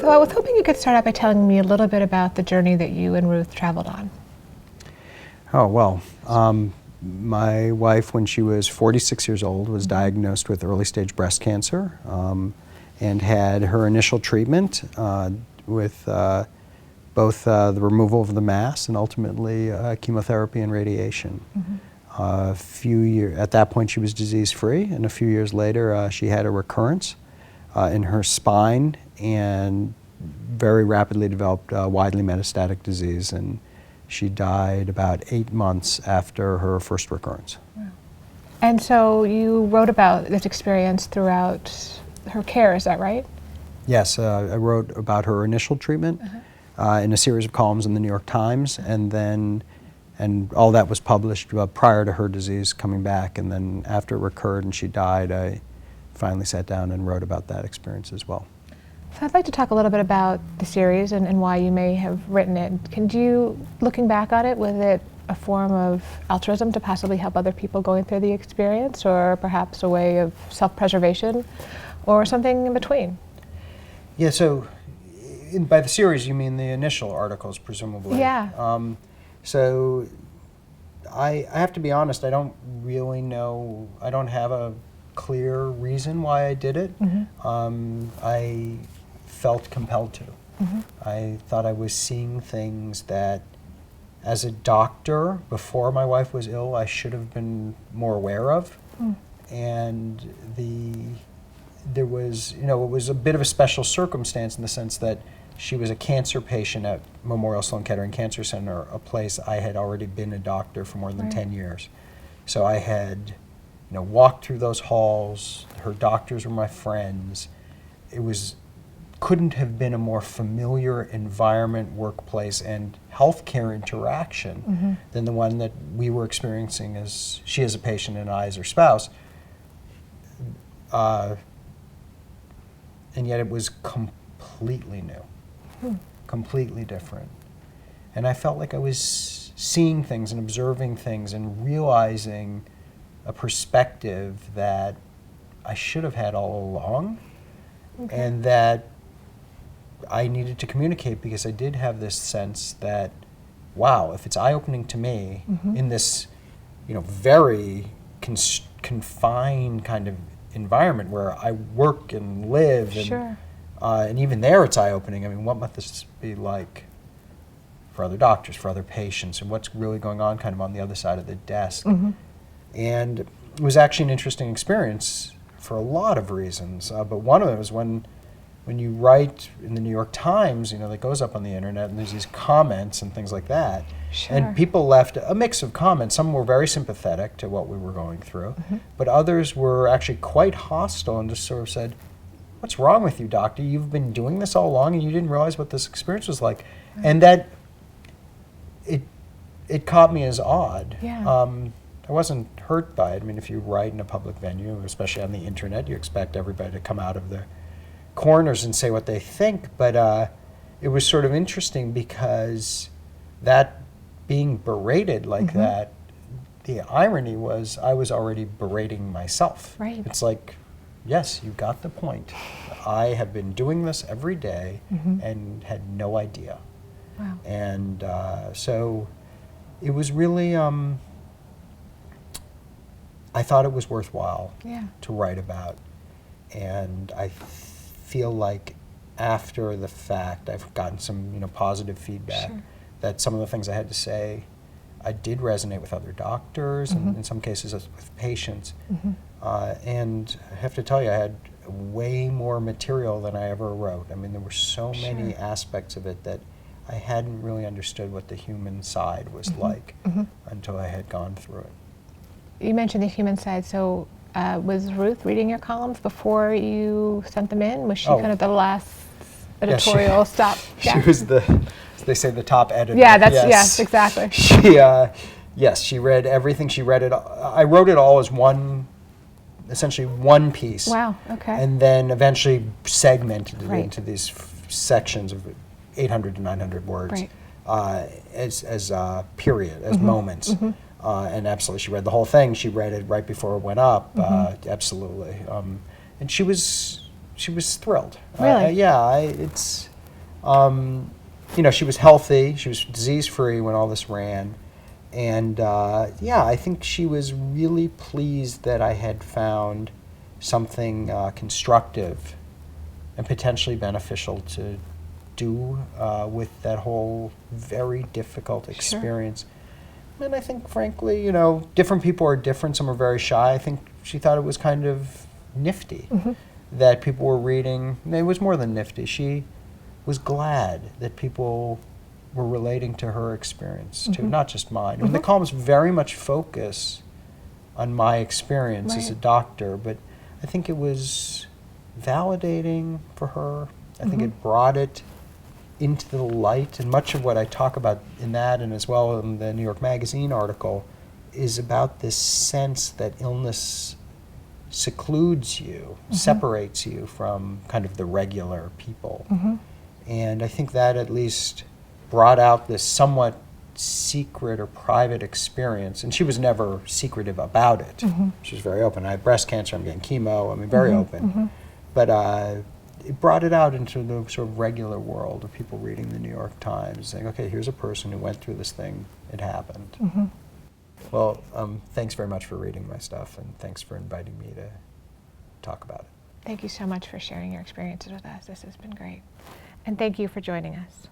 So I was hoping you could start out by telling me a little bit about the journey that you and Ruth traveled on. Oh, well, my wife, when she was 46 years old, was diagnosed with early stage breast cancer and had her initial treatment with both the removal of the mass and ultimately chemotherapy and radiation. At that point she was disease-free, and a few years later she had a recurrence in her spine and very rapidly developed widely metastatic disease, and she died about 8 months after her first recurrence. Wow. And so you wrote about this experience throughout her care, is that right? Yes, I wrote about her initial treatment in a series of columns in the New York Times, and all that was published prior to her disease coming back, and then after it recurred and she died, I finally sat down and wrote about that experience as well. So I'd like to talk a little bit about the series and why you may have written it. Can you, looking back on it, was it a form of altruism to possibly help other people going through the experience, or perhaps a way of self-preservation, or something in between? Yeah, so by the series you mean the initial articles, presumably. Yeah. So I have to be honest, I don't really know, I don't have a clear reason why I did it. I felt compelled to. I thought I was seeing things that, as a doctor, before my wife was ill, I should have been more aware of. And there was, it was a bit of a special circumstance in the sense that she was a cancer patient at Memorial Sloan-Kettering Cancer Center, a place I had already been a doctor for more than 10 years. So I had, walked through those halls. Her doctors were my friends. It couldn't have been a more familiar environment, workplace, and healthcare interaction than the one that we were experiencing as she as a patient and I as her spouse. And yet it was completely new, completely different. And I felt like I was seeing things and observing things and realizing a perspective that I should have had all along, and that I needed to communicate, because I did have this sense that, wow, if it's eye-opening to me in this, very confined kind of environment where I work and live, and even there it's eye-opening. I mean, what might this be like for other doctors, for other patients, and what's really going on kind of on the other side of the desk? And it was actually an interesting experience for a lot of reasons, but one of them was when you write in the New York Times, that goes up on the internet, and there's these comments and things like that. And people left a mix of comments. Some were very sympathetic to what we were going through, but others were actually quite hostile and just sort of said, "What's wrong with you, doctor? You've been doing this all along and you didn't realize what this experience was like." And that, it caught me as odd. I wasn't hurt by it. I mean, if you write in a public venue, especially on the internet, you expect everybody to come out of the corners and say what they think, but it was sort of interesting because that being berated like that, the irony was I was already berating myself. It's like, yes, you got the point. I have been doing this every day and had no idea. And so it was really, I thought it was worthwhile to write about, and I feel like after the fact I've gotten some positive feedback that some of the things I had to say I did resonate with other doctors and in some cases with patients. And I have to tell you, I had way more material than I ever wrote. I mean, there were so many aspects of it that I hadn't really understood what the human side was like until I had gone through it. You mentioned the human side, so was Ruth reading your columns before you sent them in? Was she kind of the last editorial stop? She was as they say, the top editor. Yeah, yes, exactly. She read everything. She read it. I wrote it all as essentially one piece. Wow, okay. And then eventually segmented it into these sections of 800 to 900 words as period, as moments. And absolutely, she read the whole thing. She read it right before it went up. Absolutely, and she was thrilled. Really? It's You know, she was healthy, she was disease-free when all this ran. And yeah, I think she was really pleased that I had found something constructive and potentially beneficial to do with that whole very difficult experience. And I think, frankly, you know, different people are different. Some are very shy. I think she thought it was kind of nifty that people were reading. It was more than nifty. She was glad that people were relating to her experience too, not just mine. I mean, the columns very much focus on my experience as a doctor, but I think it was validating for her. I think it brought it into the light, and much of what I talk about in that, and as well in the New York Magazine article, is about this sense that illness secludes you, separates you from kind of the regular people. And I think that at least brought out this somewhat secret or private experience, and she was never secretive about it. She was very open. I have breast cancer, I'm getting chemo, I mean, very open. But it brought it out into the sort of regular world of people reading the New York Times, saying, okay, here's a person who went through this thing, it happened. Well, thanks very much for reading my stuff, and thanks for inviting me to talk about it. Thank you so much for sharing your experiences with us. This has been great. And thank you for joining us.